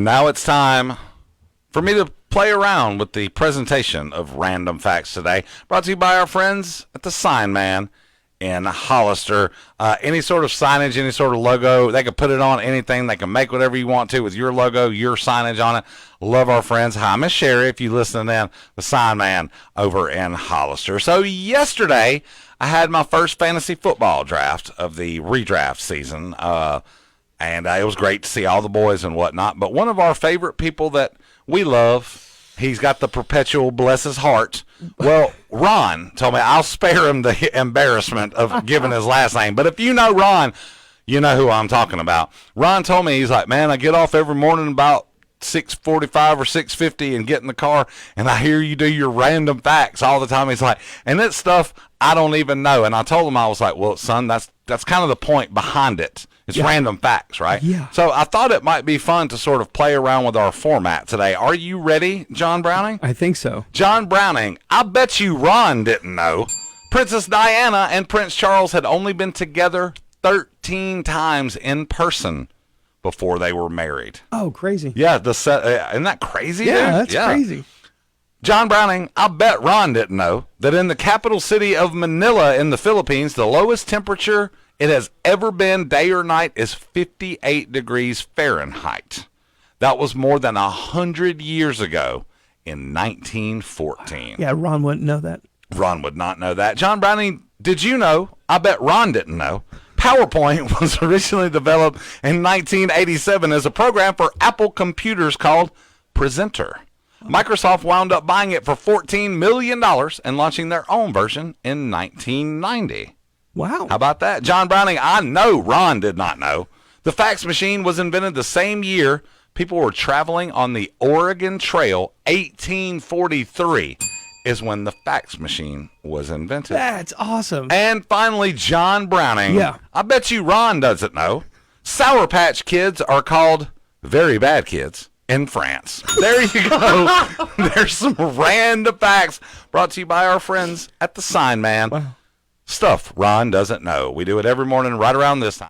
Now it's time for me to play around with the presentation of random facts today, brought to you by our friends at the Sign Man in Hollister. Any sort of signage, any sort of logo, they can put it on anything. They can make whatever you want to with your logo, your signage on it. Love our friends. Hi, Miss Sherry, if you listen in, the Sign Man over in Hollister. So yesterday, I had my first fantasy football draft of the redraft season. And it was great to see all the boys and whatnot. But one of our favorite people that we love, he's got the perpetual bless his heart. Well, Ron told me I'll spare him the embarrassment of giving his last name. But if you know Ron, you know who I'm talking about. Ron told me, he's like, man, I get off every morning about 6:45 or 6:50 and get in the car, and I hear you do your random facts all the time. He's like, and it's stuff I don't even know. And I told him, I was like, well, son, that's kind of the point behind it. It's random facts, right? Yeah. So I thought it might be fun to sort of play around with our format today. Are you ready, John Browning? I think so. John Browning, I bet you Ron didn't know. Princess Diana and Prince Charles had only been together 13 times in person before they were married. Oh, crazy. Yeah, isn't that crazy, dude? Yeah, that's crazy. John Browning, I bet Ron didn't know that in the capital city of Manila in the Philippines, the lowest temperature it has ever been, day or night, is 58 degrees Fahrenheit. That was more than 100 years ago in 1914. Yeah, Ron wouldn't know that. Ron would not know that. John Browning, did you know? I bet Ron didn't know. PowerPoint was originally developed in 1987 as a program for Apple computers called Presenter. Microsoft wound up buying it for $14 million and launching their own version in 1990. Wow. How about that? John Browning, I know Ron did not know. The fax machine was invented the same year people were traveling on the Oregon Trail. 1843 is when the fax machine was invented. That's awesome. And finally, John Browning. Yeah. I bet you Ron doesn't know. Sour Patch Kids are called very bad kids in France. There you go. There's some random facts brought to you by our friends at the Sign Man. Wow. Stuff Ron doesn't know. We do it every morning right around this time.